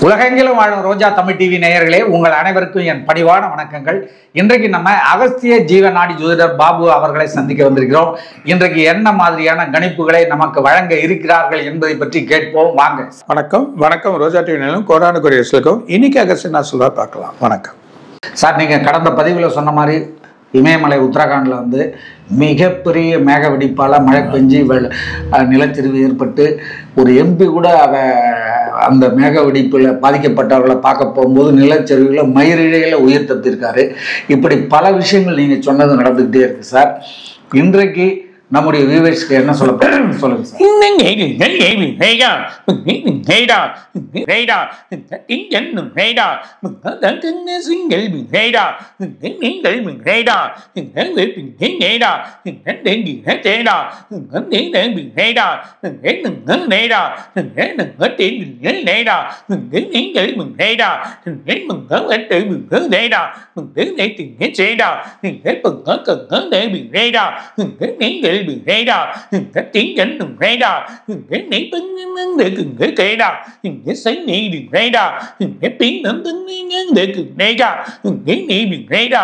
உலகெங்கிலும் வாழும் ரோஜா தமிழ் டிவி நேயர்களே, உங்கள் அனைவருக்கும் என் பணிவான வணக்கங்கள். இன்றைக்கு நம்ம அகஸ்திய ஜீவநாடி ஜோதிடர் பாபு அவர்களை சந்திக்க வந்திருக்கிறோம். இன்றைக்கு என்ன மாதிரியான கணிப்புகளை நமக்கு வழங்க இருக்கிறார்கள் என்பதை பற்றி கேட்போம். வாங்க. வணக்கம். வணக்கம் ரோஜா டிவி நேயர்களும் கோடான கொரியர்ஸ்களுக்கும். இன்னைக்கு அகஸ்திய நான் சொல்ல பார்க்கலாம். வணக்கம் சார். நீங்கள் கடந்த பதிவில் சொன்ன மாதிரி இமயமலை உத்தரகாண்டில் வந்து மிகப்பெரிய மேக வெடிப்பால் மழை பெஞ்சு நிலச்சரிவு ஏற்பட்டு ஒரு எம்பி கூட அந்த மேக வெடிப்பில் பாதிக்கப்பட்டவர்களை பார்க்க போகும்போது நிலச்சரிவில் மயிரிழையில் உயிர் தப்பியிருக்காரு. இப்படி பல விஷயங்கள் நீங்கள் சொன்னது நடந்துக்கிட்டே இருக்குது சார். இன்றைக்கு நம்முடைய வியூவர்ஸ்க்கு என்ன சொல்ல சொல்லுங்க sir. tiếng dẫn đừng rây đà cái nấy bưng để từng cái kệ đà cái sấy nị đừng rây đà cái tiếng nấm tính để từng rây đà cái nị đừng rây đà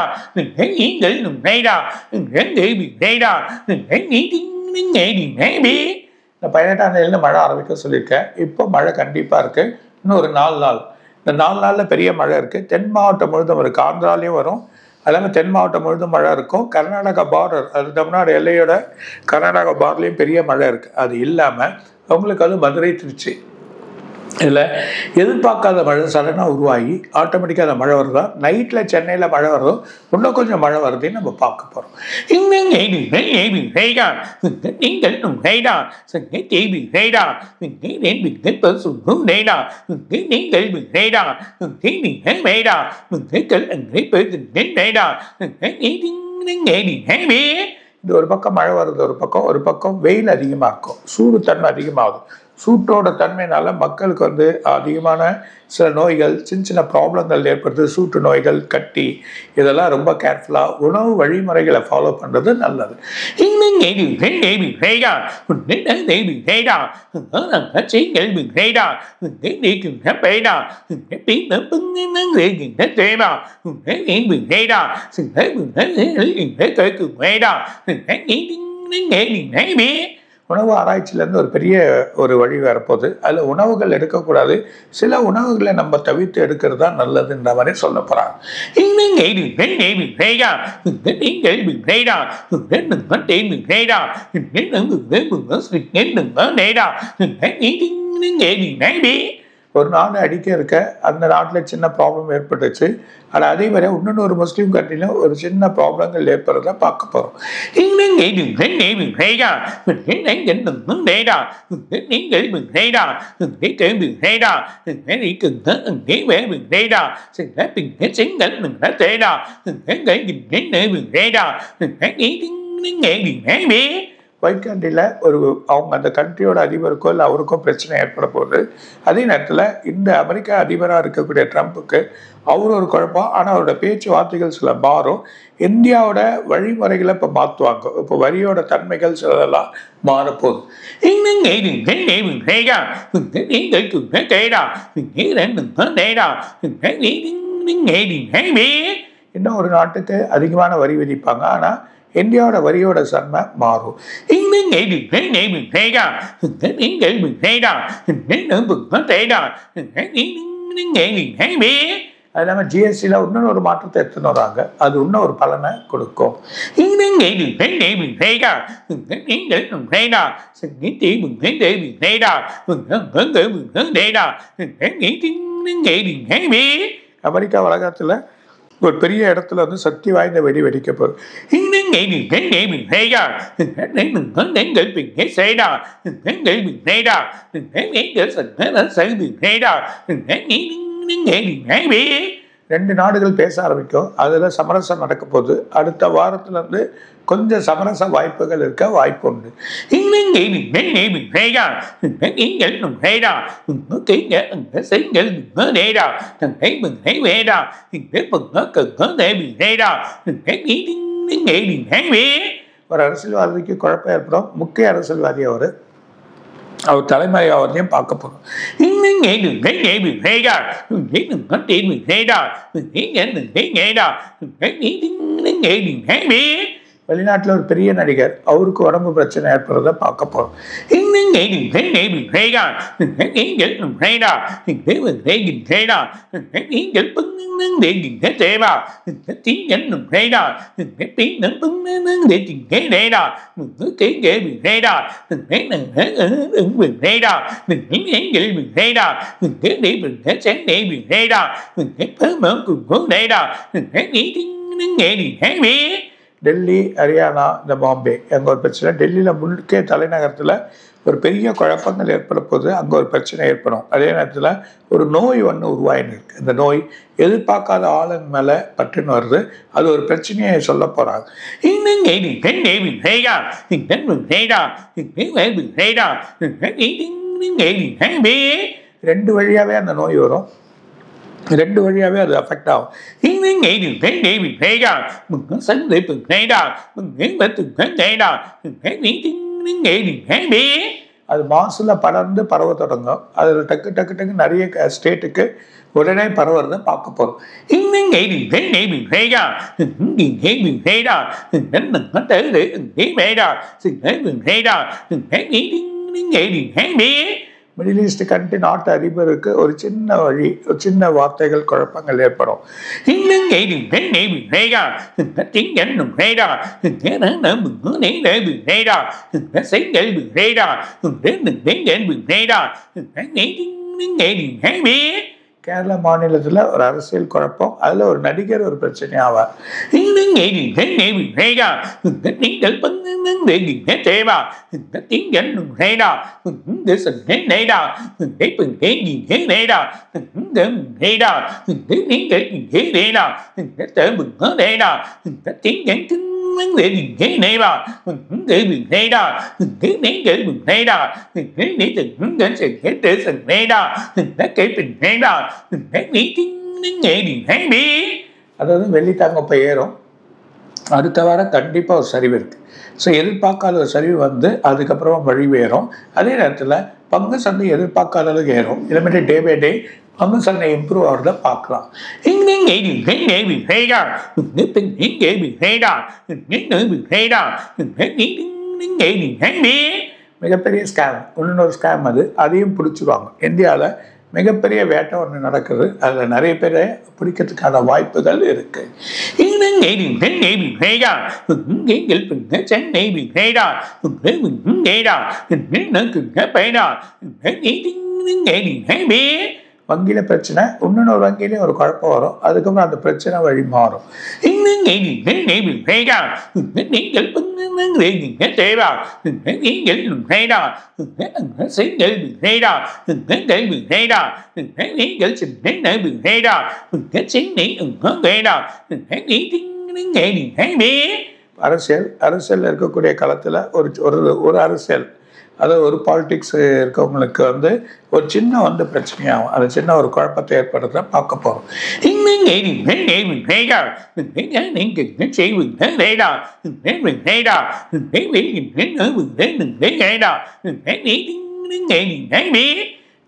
cái nghĩ để đừng rây đà cái nghĩ đừng rây đà cái nghĩ tiếng nghe đừng nghe biết. இந்த 18ஆம் தேதியில மழை ஆரம்பிக்க சொல்லியிருக்கேன். இப்போ மழை கண்டிப்பாக இருக்கு. இன்னும் ஒரு 4 நாள். இந்த 4 நாளில் பெரிய மழை இருக்கு. தென் மாவட்டம் முழுதும் இருக்கு. ஆந்திராலையும் வரும். எல்லாமே தென் மாவட்டம் முழுதும் மழை இருக்கும். கர்நாடகா பார்டர், அது தமிழ்நாடு எல்லையோட கர்நாடகா பார்டர்லையும் பெரிய மழை இருக்குது. அது இல்லாமல் அவங்களுக்கு அது மதுரை, திருச்சி இதில் எதிர்பார்க்காத மழை சடனாக உருவாகி ஆட்டோமேட்டிக்காக அந்த மழை வருதா. நைட்டில் சென்னையில் மழை வருதும் இன்னும் கொஞ்சம் மழை வருதுன்னு நம்ம பார்க்க போகிறோம். இது ஒரு பக்கம் மழை வருது, ஒரு பக்கம் வெயில் அதிகமாக இருக்கும், சூடு தன்மை அதிகமாகுது. சூட்டோட தன்மையினால மக்களுக்கு வந்து அதிகமான சில நோய்கள், சின்ன சின்ன ப்ராப்ளங்கள் ஏற்படுது. சூட்டு நோய்கள், கட்டி, இதெல்லாம் ரொம்ப கேர்ஃபுல்லாக உணவு வழிமுறைகளை ஃபாலோ பண்ணுறது நல்லது. உணவு ஆராய்ச்சியிலேருந்து ஒரு பெரிய வழி வரப்போகுது. அதில் உணவுகள் எடுக்கக்கூடாது. சில உணவுகளை நம்ம தவிர்த்து எடுக்கிறது தான் நல்லதுன்ற மாதிரி சொல்ல போகிறாங்க. ஒரு நாடு அடிக்க இருக்க அந்த நாட்டில் சின்ன ப்ராப்ளம் ஏற்பட்டுச்சு. ஆனால் அதே மாதிரி இன்னொரு முஸ்லீம் கண்ட்ரிலும் ஒரு சின்ன ப்ராப்ளங்கள் ஏற்படுறத பார்க்க போகிறோம். ஒயிட் கண்ட்ரியில் அவங்க அந்த கண்ட்ரியோட அதிபருக்கோ இல்லை அவருக்கோ பிரச்சனை ஏற்பட போகுது. அதே நேரத்தில் இந்த அமெரிக்கா அதிபராக இருக்கக்கூடிய ட்ரம்ப்புக்கு அவர் ஒரு குழப்பம். ஆனால் அவரோட பேச்சுவார்த்தைகள் சில மாறும். இந்தியாவோட வழிமுறைகளை இப்போ மாற்றுவாங்க. இப்போ வரியோட தன்மைகள் சிலதெல்லாம் மாறப்போகுது. இன்னும் ஒரு நாட்டுக்கு அதிகமான வரி விதிப்பாங்க. ஆனால் இந்தியாவோட வரியோட தன்மை மாறும். அது இல்லாமல் ஜிஎஸ்டியில் இன்னொரு மாற்றத்தை எடுத்துன்னு வராங்க. அது இன்னும் ஒரு பலனை கொடுக்கும். அமெரிக்கா வளாகத்தில் ஒரு பெரிய இடத்துல வந்து சக்தி வாய்ந்த வெடி வெடிக்க போகுது. ரெண்டு நாடுகள் பேச ஆரம்பிக்கும். அதில் சமரசம் நடக்க போகுது. அடுத்த வாரத்துல இருந்து கொஞ்சம் சமரச வாய்ப்புகள் இருக்க வாய்ப்பு உண்டு. ஒரு அரசியல்வாதிக்கு குழப்பம் ஏற்படும். முக்கிய அரசியல்வாதி அவர் அவர் தலைமறையாவதையும் பார்க்க போறோம். வெளிநாட்டில் ஒரு பெரிய நடிகர், அவருக்கு உடம்பு பிரச்சனை ஏற்படுறத பார்க்க போறோம். டெல்லி, ஹரியானா, இந்த பாம்பே அங்கே ஒரு பிரச்சனை. டெல்லியில் முழுக்க தலைநகரத்தில் ஒரு பெரிய குழப்பங்கள் ஏற்பட போது அங்கே ஒரு பிரச்சனை ஏற்படும். அதே நேரத்தில் ஒரு நோய் ஒன்று உருவாயின்னு இருக்கு. இந்த நோய் எதிர்பார்க்காத ஆளுங்க மேலே பட்டுன்னு வருது. அது ஒரு பிரச்சனையை சொல்ல போகிறாங்க. ரெண்டு வழியாகவே அந்த நோய் வரும், ரெண்டு வழியாவே அது அஃபெக்ட் ஆகும். அது மாசுல படர்ந்து பரவ தொடங்கும். அதில் டக்கு டக்கு டக்கு நிறைய ஸ்டேட்டுக்கு உடனே பரவுறத பார்க்க போறோம். மிடில் ஈஸ்ட் கண்ட்ரி நாட்டு அதிபருக்கு ஒரு சின்ன வழி, ஒரு சின்ன வார்த்தைகள் குழப்பங்கள் ஏற்படும். கேரள மாநிலத்தில் ஒரு அரசியல் குழப்பம், அதுல ஒரு நடிகர் ஒரு பிரச்சனை ஆவார். அதாவது வெள்ளித்தாங்கப்ப ஏறும், அடுத்த வாரம் கண்டிப்பா ஒரு சரிவு இருக்கு. ஸோ எதிர்பார்க்காத ஒரு சரிவு வந்து அதுக்கப்புறமா வழிவேறும். அதே நேரத்தில் பங்கு சந்தை எதிர்பார்க்காத அளவுக்கு ஏறும். இனிமேட்டு டே பை டே பங்கு சந்தை இம்ப்ரூவ் ஆகிறத பார்க்கலாம். மிகப்பெரிய ஸ்கேம், இன்னொரு ஸ்கேம், அதையும் பிடிச்சிருவாங்க. இந்தியாவில் மிகப்பெரிய வேட்டை ஒன்று நடக்குது. அதில் நிறைய பேரை பிடிக்கிறதுக்கான வாய்ப்புகள் இருக்கு. வங்கியில பிரச்சனை, இன்னொரு வங்கியிலையும் ஒரு குழப்பம் வரும். அதுக்கப்புறம் அந்த பிரச்சனை வழி மாறும். அரசியல் இருக்கக்கூடிய களத்துல ஒரு அரசியல், அதாவது ஒரு பாலிடிக்ஸ் இருக்கவங்களுக்கு வந்து ஒரு சின்ன பிரச்சனையாகும். அது சின்ன ஒரு குழப்பத்தை ஏற்படுத்த பார்க்க போறோம்.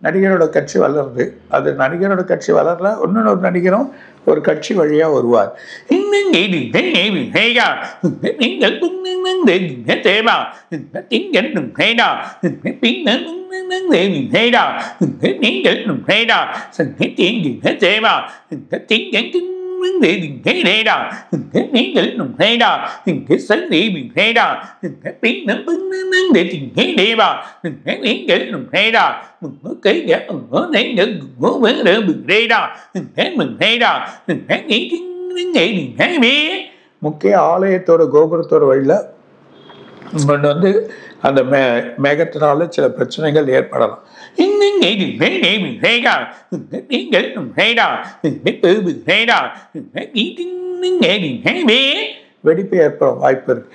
நடிகரோட கட்சி வளருது. அது நடிகரோட கட்சி வளரல, இன்னொரு நடிகரும் ஒரு கட்சி வழியா வருவார். முக்கிய ஆலயத்தோட கோபுரத்தோட வழியில வந்து அந்த மேகத்தினால சில பிரச்சனைகள் ஏற்படலாம். வெடிப்பு ஏற்பட வாய்ப்பு இருக்கு.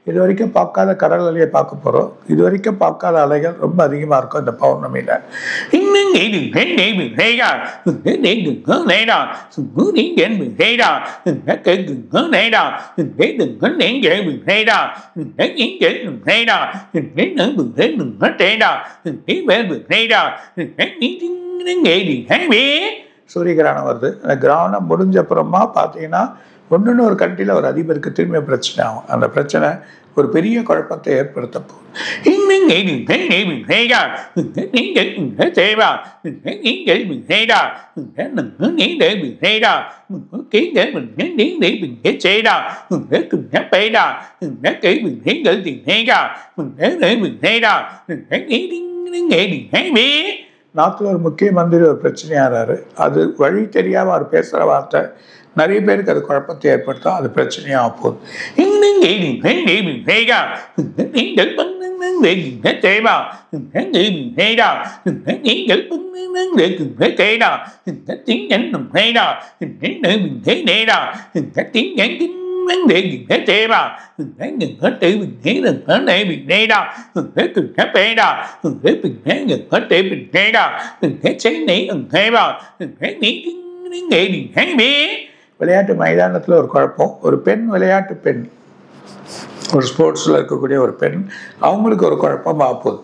இது வரைக்கும் பார்க்காத கடல் அலையை பார்க்க போகிறோம். இது வரைக்கும் பார்க்காத அலைகள் ரொம்ப அதிகமாக இருக்கும் இந்த பௌர்ணமியில். சூரிய கிரகணம் வருது. அந்த கிரகணம் முடிஞ்ச அப்புறமா பார்த்தீங்கன்னா ஒன்றுன்னு ஒரு கண்ட்ரியில் ஒரு அதிபருக்கு திரும்ப பிரச்சனை ஆகும். அந்த பிரச்சனை ஒரு பெரிய குழப்பத்தை ஏற்படுத்த போகுது. நாட்டில் ஒரு முக்கிய மந்திரி ஒரு பிரச்சனையாகிறாரு. அது வழி தெரியாமல் அவர் பேசுகிற வார்த்தை நிறைய பேருக்கு அது குழப்பத்தை ஏற்படுத்தும். அது பிரச்சனையாக போகுது. விளையாட்டு மைதானத்தில் ஒரு குழப்பம். ஒரு பெண், விளையாட்டு பெண், ஒரு ஸ்போர்ட்ஸில் இருக்கக்கூடிய ஒரு பெண், அவங்களுக்கு ஒரு குழப்பம் ஆகுது.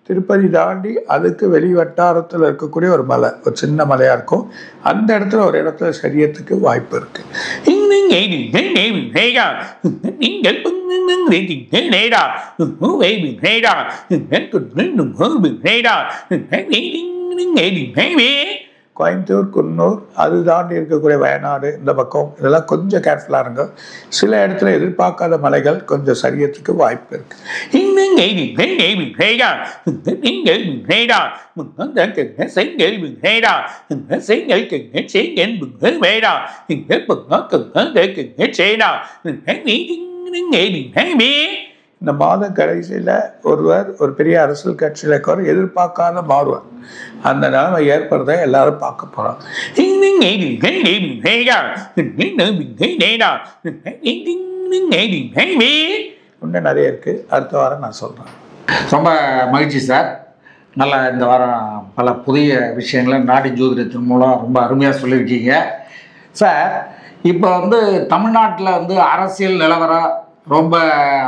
திருப்பதி தாண்டி அதுக்கு வெளி வட்டாரத்தில் இருக்கக்கூடிய ஒரு மலை, ஒரு சின்ன மலையாக இருக்கும். அந்த இடத்துல ஒரு இடத்துல சரியத்துக்கு வாய்ப்பு இருக்கு. கோயம்புத்தூர், குன்னூர், அது தாண்டி இருக்கக்கூடிய வயநாடு, இந்த பக்கம் இதெல்லாம் கொஞ்சம் கேர்ஃபுல்லாக இருங்க. சில இடத்துல எதிர்பார்க்காத மலைகள் கொஞ்சம் சரியத்துக்கு வாய்ப்பு இருக்கு. இந்த மாத கடைசியில் ஒருவர் ஒரு பெரிய அரசியல் கட்சியில் இருக்கவர் எதிர்பார்க்காத மாறுவார். அந்த நிலைமை ஏற்படுறத எல்லாரும் பார்க்க போறோம். இன்னும் நிறைய இருக்கு, அடுத்த வாரம் நான் சொல்றேன். ரொம்ப மகிழ்ச்சி சார். நல்லா இந்த வாரம் பல புதிய விஷயங்களை நாடி ஜோதிடத்தின் மூலம் ரொம்ப அருமையாக சொல்லியிருக்கீங்க சார். இப்போ வந்து தமிழ்நாட்டில் வந்து அரசியல் நிலவரம் ரொம்ப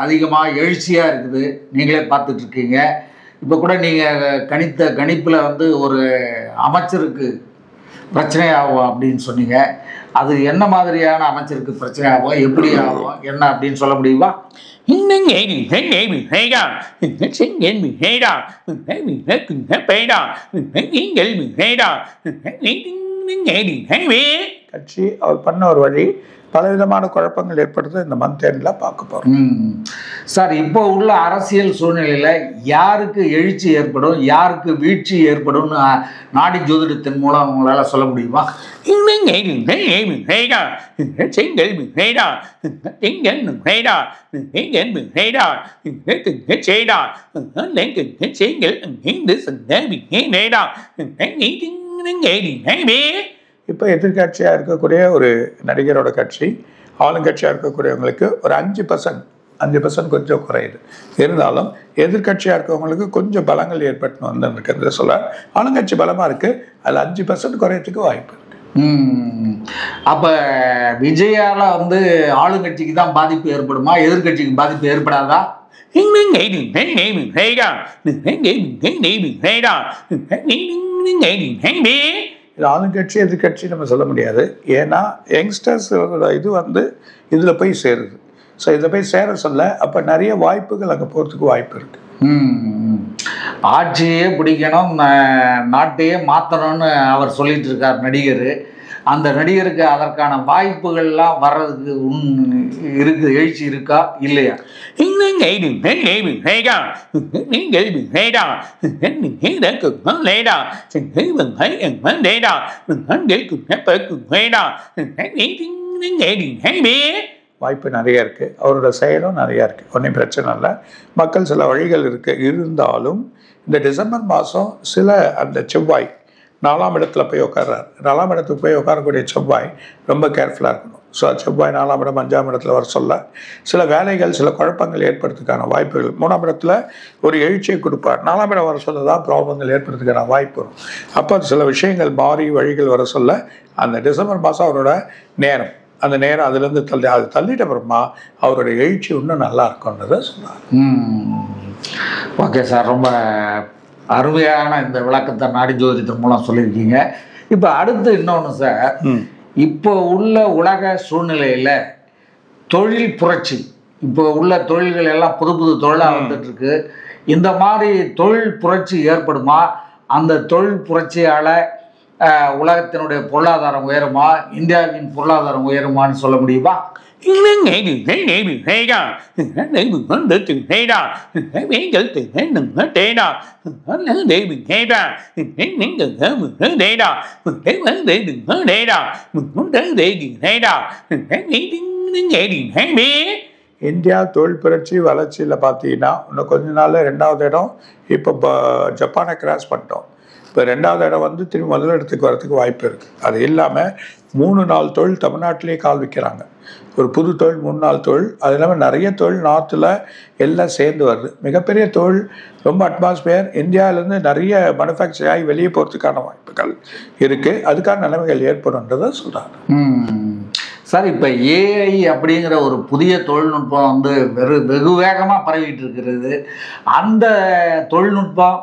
அதிகமாக எழுச்சியாக இருக்குது, நீங்களே பார்த்துட்ருக்கீங்க. இப்போ கூட நீங்கள் கணித்த கணிப்பில் வந்து ஒரு அமைச்சருக்கு பிரச்சனையாகும் அப்படின்னு சொன்னீங்க. அது என்ன மாதிரியான அமைச்சருக்கு பிரச்சனையாகும், எப்படி ஆகும், என்ன அப்படின்னு சொல்ல முடியுமா? கட்சி அவர் பண்ண ஒரு வழி பலவிதமான குழப்பங்கள் ஏற்படுறது இந்த மந்த் எண்ட்ல பார்க்க போறோம். சார், இப்போ உள்ள அரசியல் சூழ்நிலையில யாருக்கு எழுச்சி ஏற்படும், யாருக்கு வீழ்ச்சி ஏற்படும் நாடி ஜோதிடத்தின் மூலம் உங்களால சொல்ல முடியுமா? இப்போ எதிர்கட்சியாக இருக்கக்கூடிய ஒரு நடிகரோட கட்சி, ஆளுங்கட்சியாக இருக்கக்கூடியவங்களுக்கு ஒரு 5% கொஞ்சம் குறையுது. இருந்தாலும் எதிர்கட்சியாக இருக்கவங்களுக்கு கொஞ்சம் பலங்கள் ஏற்பட்டு வந்துருக்கிறது சொல்ல. ஆளுங்கட்சி பலமாக இருக்குது, அதில் 5% குறையத்துக்கு வாய்ப்பு இருக்கு. அப்போ விஜயால வந்து ஆளுங்கட்சிக்கு தான் பாதிப்பு ஏற்படுமா, எதிர்கட்சிக்கு பாதிப்பு ஏற்படாதா? இது ஆளுங்கட்சி எதிர்கட்சி நம்ம சொல்ல முடியாது. ஏன்னா யங்ஸ்டர்ஸோட இது வந்து இதில் போய் சேருது. ஸோ இதில் போய் சேர சொல்ல அப்போ நிறைய வாய்ப்புகள் அங்கே போகிறதுக்கு வாய்ப்பு இருக்கு. ஆட்சியே பிடிக்கணும், நாட்டையே மாற்றணும்னு அவர் சொல்லிட்டு இருக்கார் நடிகர். அந்த நடிகருக்கு அதற்கான வாய்ப்புகள்லாம் வர்றதுக்கு இருக்கு, எழுச்சி இருக்கா இல்லையா? வாய்ப்பு நிறைய இருக்குது. அவரோட செயலும் நிறையா இருக்குது. ஒன்றும் பிரச்சனை இல்லை. மக்கள் சில வழிகள் இருந்தாலும் இந்த டிசம்பர் மாதம் சில அந்த செவ்வாய் 4ஆம் இடத்துல போய் உட்கார்றாரு. 4ஆம் இடத்துக்கு போய் உட்காரக்கூடிய செவ்வாய் ரொம்ப கேர்ஃபுல்லாக இருக்கணும். ஸோ செவ்வாய் 4ஆம் இடம் 5ஆம் இடத்துல வர சொல்ல சில வேலைகள் சில குழப்பங்கள் ஏற்படுறதுக்கான வாய்ப்புகள். 3ஆம் இடத்துல ஒரு எழுச்சியை கொடுப்பார். 4ஆம் இடம் வர சொல்ல தான் ப்ராப்ளங்கள் ஏற்படுறதுக்கான வாய்ப்பு வரும். அப்போ சில விஷயங்கள் மாறி வழிகள் வர சொல்ல அந்த டிசம்பர் மாதம் அவரோட நேரம், அந்த நேரம் அதுலேருந்து தள்ளிட்ட அப்புறமா அவரோட எழுச்சி இன்னும் நல்லா இருக்கும்ன்றதை சொன்னார். ஓகே சார், ரொம்ப அருமையான இந்த விளக்கத்தை நாடி ஜோதிடத்தின் மூலம் சொல்லியிருக்கீங்க. இப்போ அடுத்து இன்னொன்று சார், இப்போ உள்ள உலக சூழ்நிலையில் தொழில் புரட்சி, இப்போ உள்ள தொழில்கள் எல்லாம் புது புது தொழிலாக வந்துட்டு இருக்கு. இந்த மாதிரி தொழில் புரட்சி ஏற்படுமா? அந்த தொழில் புரட்சியால் உலகத்தினுடைய பொருளாதாரம் உயருமா? இந்தியாவின் பொருளாதாரம் உயருமான்னு சொல்ல முடியுமா? இந்தியா தொழில் புரட்சி வளர்ச்சியில் பார்த்தீங்கன்னா இன்னும் கொஞ்ச நாளில் 2வது இடம். இப்போ ஜப்பானை கிராஸ் பண்ணிட்டோம். இப்போ 2வது இடம் வந்து திரும்பி முதல் இடத்துக்கு வரதுக்கு வாய்ப்பு இருக்குது. அது இல்லாமல் 3-4 தொழில் தமிழ்நாட்டிலேயே கால் வைக்கிறாங்க. ஒரு புது தொழில் 3-4 தொழில். அது இல்லாமல் நிறைய தொழில் நார்த்தில் எல்லாம் சேர்ந்து வருது. மிகப்பெரிய தொழில் ரொம்ப அட்மாஸ்பியர். இந்தியாவிலேருந்து நிறைய மேனுஃபேக்சர் ஆகி வெளியே போகிறதுக்கான வாய்ப்புகள் இருக்குது. அதுக்கான நிலைமைகள் ஏற்படும்ன்றதை சொல்கிறாங்க. சார், இப்போ ஏஐ அப்படிங்கிற ஒரு புதிய தொழில்நுட்பம் வந்து வெகு வேகமாக பரவிட்டு இருக்கிறது. அந்த தொழில்நுட்பம்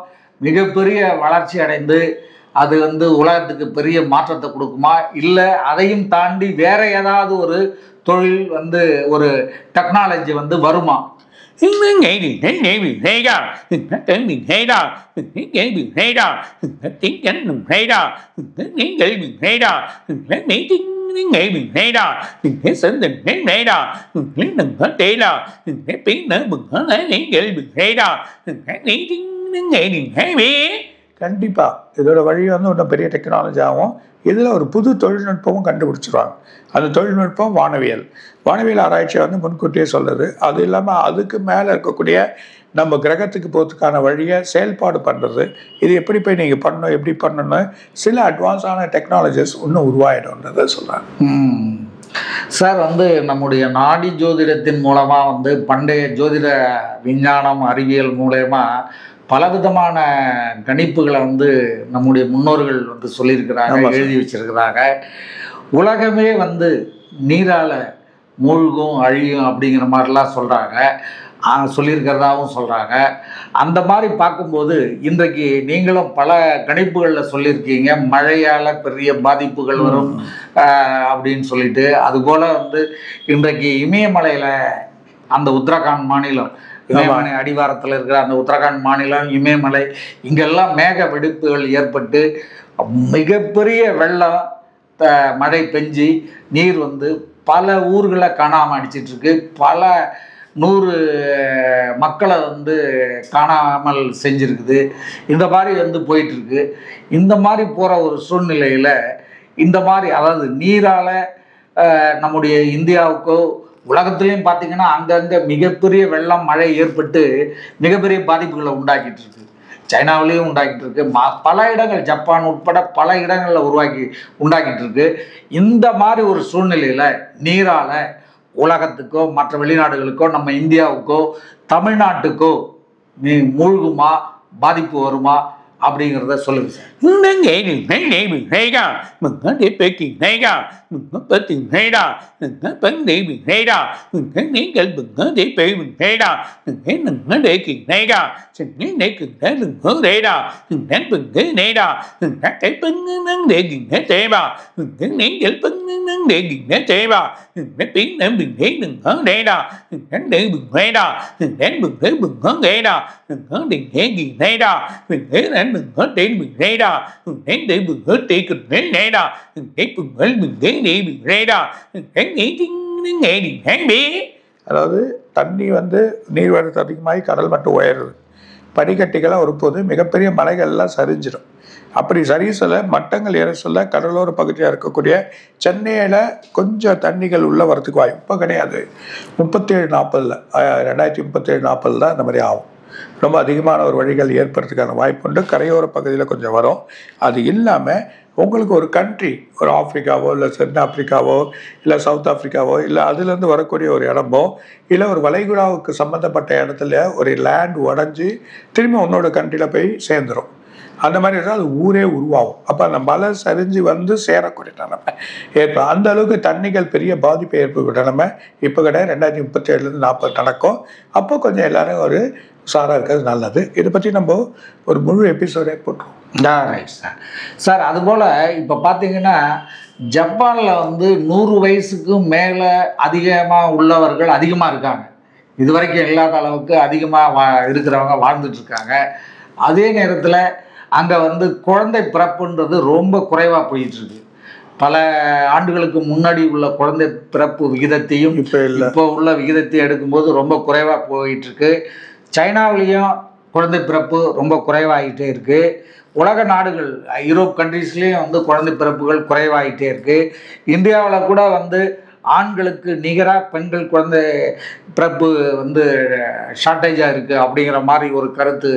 மிகப்பெரிய வளர்ச்சி அடைந்து அது வந்து உலகத்துக்கு பெரிய மாற்றத்தை கொடுக்குமா, இல்லை அதையும் தாண்டி வேற ஏதாவது ஒரு தொழில் வந்து ஒரு டெக்னாலஜி வந்து வருமா? கண்டிப்பா இதோட வழி வந்து இன்னும் பெரிய டெக்னாலஜி ஆகும். இதில் ஒரு புது தொழில்நுட்பமும் கண்டுபிடிச்சிருவாங்க. அந்த தொழில்நுட்பம் வானவியல் ஆராய்ச்சியை வந்து முன்கூட்டியே சொல்லுது. அது இல்லாமல் அதுக்கு மேலே இருக்கக்கூடிய நம்ம கிரகத்துக்கு போகிறதுக்கான வழியை செயல்பாடு பண்ணுறது. இது எப்படி போய் நீங்கள் பண்ணணும், எப்படி பண்ணணும், சில அட்வான்ஸான டெக்னாலஜிஸ் இன்னும் உருவாயிடும்ன்றதை சொல்கிறாங்க. சார், வந்து நம்முடைய நாடி ஜோதிடத்தின் மூலமாக வந்து பண்டைய ஜோதிட விஞ்ஞானம் அறிவியல் மூலயமா பலவிதமான கணிப்புகளை வந்து நம்முடைய முன்னோர்கள் வந்து சொல்லியிருக்கிறாங்க, எழுதி வச்சிருக்கிறாங்க. உலகமே வந்து நீரால் மூழ்கும் அழியும் அப்படிங்கிற மாதிரிலாம் சொல்லியிருக்கிறதாகவும் சொல்கிறாங்க. அந்த மாதிரி பார்க்கும்போது இன்றைக்கு நீங்களும் பல கணிப்புகளில் சொல்லியிருக்கீங்க, மழையால் பெரிய பாதிப்புகள் வரும் அப்படின்னு சொல்லிட்டு. அதுபோல் வந்து இன்றைக்கு இமயமலையில் அந்த உத்தரகாண்ட் மாநிலம், இமயமலை அடிவாரத்தில் இருக்கிற அந்த உத்தரகாண்ட் மாநிலம் இமயமலை, இங்கெல்லாம் மேக வெடிப்புகள் ஏற்பட்டு மிகப்பெரிய வெள்ளம் மழை பெஞ்சி நீர் வந்து பல ஊர்களை காணாமல் அடிச்சிட்ருக்கு. பல 100 மக்களை வந்து காணாமல் செஞ்சுருக்குது. இந்த மாதிரி வந்து போயிட்டுருக்கு. இந்த மாதிரி போகிற ஒரு சூழ்நிலையில் இந்த மாதிரி, அதாவது நீரால் நம்முடைய இந்தியாவுக்கோ உலகத்துலேயும் பார்த்திங்கன்னா அங்கங்கே மிகப்பெரிய வெள்ளம் மழை ஏற்பட்டு மிகப்பெரிய பாதிப்புகளை உண்டாக்கிட்டு இருக்கு. சைனாவிலையும் உண்டாக்கிட்டு இருக்கு. பல இடங்கள், ஜப்பான் உட்பட பல இடங்களில் உண்டாக்கிட்டு இருக்கு. இந்த மாதிரி ஒரு சூழ்நிலையில் நீரால் உலகத்துக்கோ மற்ற வெளிநாடுகளுக்கோ நம்ம இந்தியாவுக்கோ தமிழ்நாட்டுக்கோ மூழ்குமா, பாதிப்பு வருமா அப்படிங்கிறத சொல்லுங்க சார். அதாவது தண்ணி வந்து நீர்வரத்து அதிகமாகி கடல் மட்டும் உயருது. பனிக்கட்டிகளாக வரும்போது மிகப்பெரிய மலைகள்லாம் சரிஞ்சிடும். அப்படி சரி சொல்ல மட்டங்கள் ஏற சொல்ல கடலோர பகுதியாக இருக்கக்கூடிய சென்னையில் கொஞ்சம் தண்ணிகள் உள்ளே வரத்துக்கு வாய்ப்பு கிடையாது. 37-40 2037-40 தான் இந்த மாதிரி ஆகும். ரொம்ப அதிகமான ஒரு வழிகள் ஏற்படுறதுக்கான வாய்ப்பு உண்டு. கரையோர பகுதியில் கொஞ்சம் வரும். அது இல்லாமல் உங்களுக்கு ஒரு கண்ட்ரி, ஒரு ஆப்பிரிக்காவோ இல்லை தென் ஆப்பிரிக்காவோ இல்லை சவுத் ஆப்பிரிக்காவோ இல்லை அதுலேருந்து வரக்கூடிய ஒரு இடமோ இல்லை ஒரு வளைகுடாவுக்கு சம்மந்தப்பட்ட இடத்துல ஒரு லேண்ட் உடஞ்சி திரும்பி உன்னோட கண்ட்ரியில் போய் சேர்ந்துடும். அந்த மாதிரி இருந்தால் அது ஊரே உருவாகும். அப்போ அந்த மலை சரிஞ்சு வந்து சேரக்கூடிய நிலைமை ஏற்படும். அந்த அளவுக்கு தண்ணிகள் பெரிய பாதிப்பை ஏற்படக்கூடிய நிலைமை இப்போ கிடையாது. 2037-40 நடக்கும். அப்போ கொஞ்சம் எல்லாரும் ஒரு உஷாராக இருக்கிறது நல்லது. இதை பற்றி நம்ம ஒரு முழு எபிசோடே போட்டுருவோம். Right sir. சார் அதுபோல் இப்போ பார்த்தீங்கன்னா ஜப்பானில் வந்து 100 வயசுக்கும் மேலே அதிகமாக உள்ளவர்கள் அதிகமாக இருக்காங்க. இது வரைக்கும் இல்லாத அளவுக்கு அதிகமாக இருக்கிறவங்க வாழ்ந்துட்டுருக்காங்க. அதே நேரத்தில் அங்கே வந்து குழந்தை பிறப்புன்றது ரொம்ப குறைவாக போயிட்டுருக்கு. பல ஆண்டுகளுக்கு முன்னாடி உள்ள குழந்தை பிறப்பு விகிதத்தையும் இப்போ உள்ள விகிதத்தையும் எடுக்கும்போது ரொம்ப குறைவாக போயிட்டுருக்கு. சைனாவிலையும் குழந்தை பிறப்பு ரொம்ப குறைவாகிட்டே இருக்குது. உலக நாடுகள் யூரோப் கண்ட்ரீஸ்லேயும் வந்து குழந்தை பிறப்புகள் குறைவாகிட்டே இருக்குது. இந்தியாவில் கூட வந்து ஆண்களுக்கு நிகராக பெண்கள் குழந்தை பிறப்பு வந்து ஷார்ட்டேஜாக இருக்குது அப்படிங்கிற மாதிரி ஒரு கருத்து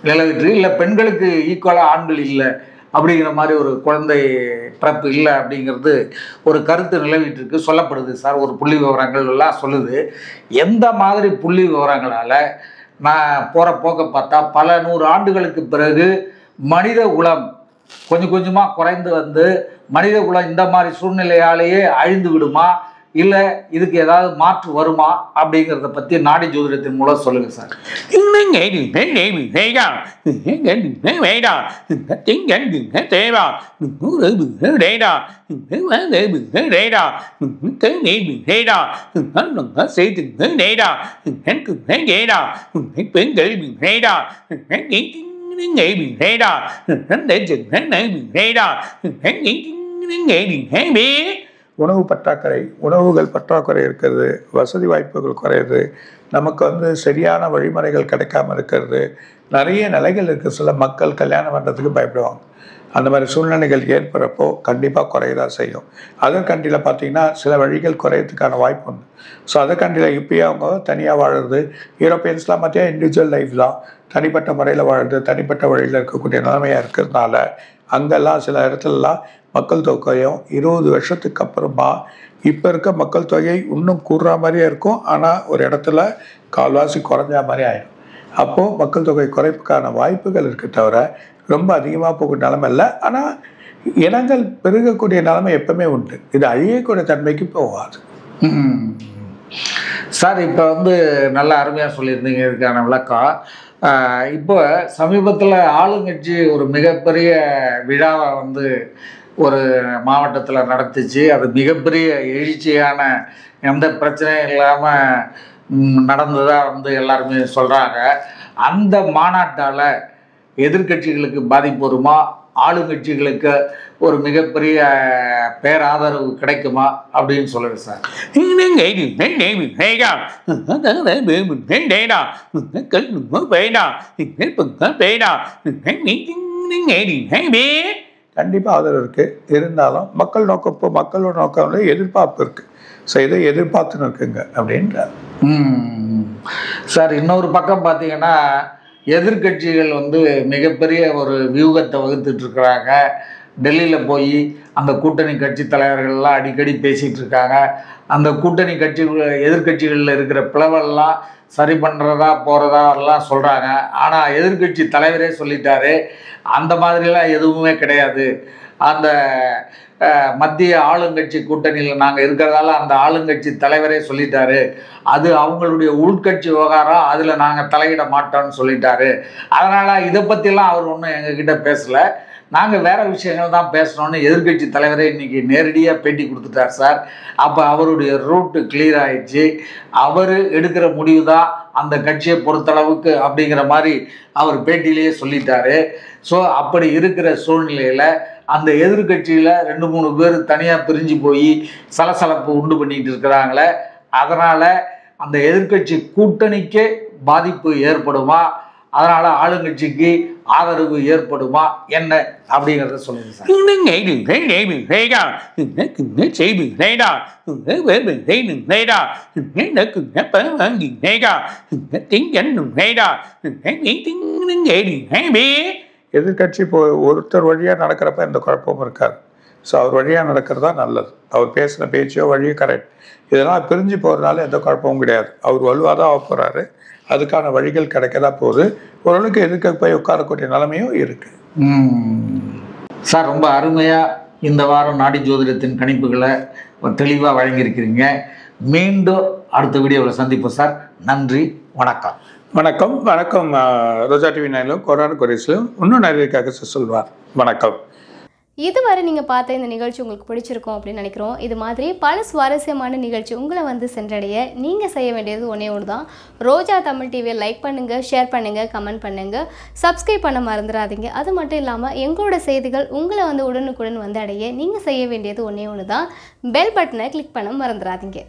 நிலவிட்டு, இல்லை பெண்களுக்கு ஈக்குவலாக ஆண்கள் இல்லை அப்படிங்கிற மாதிரி ஒரு குழந்தை பிறப்பு இல்லை அப்படிங்கிறது ஒரு கருத்து நிலவிட்டு இருக்கு சொல்லப்படுது சார். ஒரு புள்ளி விவரங்கள் எல்லாம் சொல்லுது. எந்த மாதிரி புள்ளி விவரங்களால் நான் போகிற போக்க பார்த்தா பல 100 ஆண்டுகளுக்கு பிறகு மனித குலம் கொஞ்சம் கொஞ்சமாக குறைந்து வந்து மனித குலம் இந்த மாதிரி சூழ்நிலையாலேயே அழிந்து விடுமா, இல்லை இதுக்கு ஏதாவது மாற்று வருமா அப்படிங்கிறத பற்றி நாடி ஜோதிடத்தின் மூலம் சொல்லுங்கள் சார். உணவு பற்றாக்குறை, உணவுகள் பற்றாக்குறை இருக்கிறது, வசதி வாய்ப்புகள் குறையுது, நமக்கு வந்து சரியான வழிமுறைகள் கிடைக்காம இருக்கிறது, நிறைய நிலைகள் இருக்குது. சில மக்கள் கல்யாணம் பண்ணுறதுக்கு பயப்படுவாங்க. அந்த மாதிரி சூழ்நிலைகள் ஏற்படுறப்போ கண்டிப்பாக குறையதான் செய்யும். அதர் கண்ட்ரியில் பார்த்தீங்கன்னா சில வழிகள் குறையறதுக்கான வாய்ப்பு உண்டு. ஸோ அதர் கண்ட்ரியில் இப்போயே அவங்க தனியாக வாழுறது, யூரோப்பியன்ஸ்லாம் பார்த்தீங்கன்னா இண்டிவிஜுவல் லைஃப் தான், தனிப்பட்ட முறையில் வாழுறது, தனிப்பட்ட வழியில் இருக்கக்கூடிய நிலைமையாக இருக்கிறதுனால அங்கெல்லாம் சில இடத்துலலாம் மக்கள் தொகையும் 20 வருஷத்துக்கு அப்புறமா இப்போ இருக்க மக்கள் தொகை இன்னும் கூடுற மாதிரியே இருக்கும். ஆனால் ஒரு இடத்துல கால்வாசி குறைஞ்ச மாதிரி ஆயிடும். அப்போது மக்கள் தொகை குறைப்புக்கான வாய்ப்புகள் இருக்க தவிர ரொம்ப அதிகமாக போகக்கூடிய நிலைமை இல்லை. ஆனால் இனங்கள் பெருகக்கூடிய நிலைமை எப்பவுமே உண்டு. இது அழியக்கூடிய தன்மைக்கு போகாது. சார் இப்போ வந்து நல்ல அருமையாக சொல்லியிருந்தீங்க இதுக்கான விளக்கம். இப்போ சமீபத்தில் ஆளுங்கட்சி ஒரு மிகப்பெரிய விழாவை வந்து ஒரு மாவட்டத்தில் நடத்துச்சு. அது மிகப்பெரிய எழுச்சியான எந்த பிரச்சனையும் இல்லாமல் நடந்ததாக வந்து எல்லாருமே சொல்கிறாங்க. அந்த மாநாட்டால் எதிர்கட்சிகளுக்கு பாதிப்பு வருமா, ஆளுங்கட்சிகளுக்கு ஒரு மிகப்பெரிய பேராதரவு கிடைக்குமா அப்படின்னு சொல்லுங்க சார். கண்டிப்பாக ஆதரவு இருக்குது. இருந்தாலும் மக்களோட நோக்கம் எதிர்பார்ப்பு இருக்குது. ஸோ இதை எதிர்பார்த்துன்னு இருக்குங்க அப்படின்றார். சார் இன்னொரு பக்கம் பார்த்தீங்கன்னா எதிர்கட்சிகள் வந்து மிகப்பெரிய ஒரு வியூகத்தை வகுத்துட்டு இருக்கிறாங்க. டெல்லியில் போய் அந்த கூட்டணி கட்சி தலைவர்கள்லாம் அடிக்கடி பேசிகிட்டு இருக்காங்க. அந்த கூட்டணி எதிர்கட்சிகளில் இருக்கிற பிளவெல்லாம் சரி பண்ணுறதா போகிறதா எல்லாம் சொல்கிறாங்க. ஆனால் எதிர்கட்சி தலைவரே சொல்லிட்டாரு அந்த மாதிரிலாம் எதுவுமே கிடையாது. அந்த மத்திய ஆளுங்கட்சி கூட்டணியில் நாங்கள் இருக்கிறதால அந்த ஆளுங்கட்சி தலைவரே சொல்லிட்டாரு, அது அவங்களுடைய உள்கட்சி விவகாரம், அதில் நாங்கள் தலையிட மாட்டோம்னு சொல்லிட்டாரு. அதனால் இதை பற்றிலாம் அவர் ஒன்றும் எங்ககிட்ட பேசலை, நாங்கள் வேறு விஷயங்கள் தான் பேசணும்னு எதிர்கட்சி தலைவரே இன்றைக்கி நேரடியாக பேட்டி கொடுத்துட்டார் சார். அப்போ அவருடைய ரூட்டு கிளியர் ஆகிடுச்சு. அவர் எடுக்கிற முடிவு தான் அந்த கட்சியை பொறுத்தளவுக்கு அப்படிங்கிற மாதிரி அவர் பேட்டியிலேயே சொல்லிட்டாரு. ஸோ அப்படி இருக்கிற சூழ்நிலையில் அந்த எதிர்கட்சியில் 2-3 பேர் தனியாக பிரிஞ்சு போய் சலசலப்பு உண்டு பண்ணிட்டு இருக்கிறாங்களே, அதனால் அந்த எதிர்கட்சி கூட்டணிக்கே பாதிப்பு ஏற்படுமா, அதனால ஆளுங்கட்சிக்கு ஆதரவு ஏற்படுமா என்ன அப்படிங்கிறத சொல்லுங்க சார். எதிர்கட்சி இப்போ ஒருத்தர் வழியா நடக்கிறப்ப எந்த குழப்பமும் இருக்காது. ஸோ அவர் வழியா நடக்கிறதா நல்லது. அவர் பேசுகிற பேச்சோ வழியோ கரெக்ட். இதெல்லாம் பிரிஞ்சு போகிறதுனால எந்த குழப்பமும் கிடையாது. அவர் வலுவாக தான் ஆக போகிறாரு. அதுக்கான வழிகள் கிடைக்கதான் போகுது. ஓரளவுக்கு எதிர்க்க போய் உட்காரக்கூடிய நிலைமையும் இருக்கு. சார் ரொம்ப அருமையாக இந்த வாரம் நாடி ஜோதிடத்தின் கணிப்புகளை தெளிவாக வழங்கியிருக்கிறீங்க. மீண்டும் அடுத்த வீடியோவில் சந்திப்போம் சார். நன்றி, வணக்கம். வணக்கம். வணக்கம். ரோஜா டிவி 9லும் கொரோனா கொரிஸ்லும் இன்னும் நிறைய சொல்வார். வணக்கம். இதுவரை நீங்கள் பார்த்த இந்த நிகழ்ச்சி உங்களுக்கு பிடிச்சிருக்கும் அப்படின்னு நினைக்கிறோம். இது மாதிரி பல சுவாரஸ்யமான நிகழ்ச்சி உங்களை வந்து சென்றடைய நீங்கள் செய்ய வேண்டியது ஒன்றே ஒன்று தான். ரோஜா தமிழ் டிவியை லைக் பண்ணுங்கள், ஷேர் பண்ணுங்கள், கமெண்ட் பண்ணுங்கள், சப்ஸ்கிரைப் பண்ண மறந்துடாதீங்க. அது மட்டும் இல்லாமல் எங்களோட செய்திகள் உங்களை வந்து உடனுக்குடன் வந்து அடைய நீங்கள் செய்ய வேண்டியது ஒன்றே ஒன்று தான். பெல் பட்டனை கிளிக் பண்ண மறந்துடாதீங்க.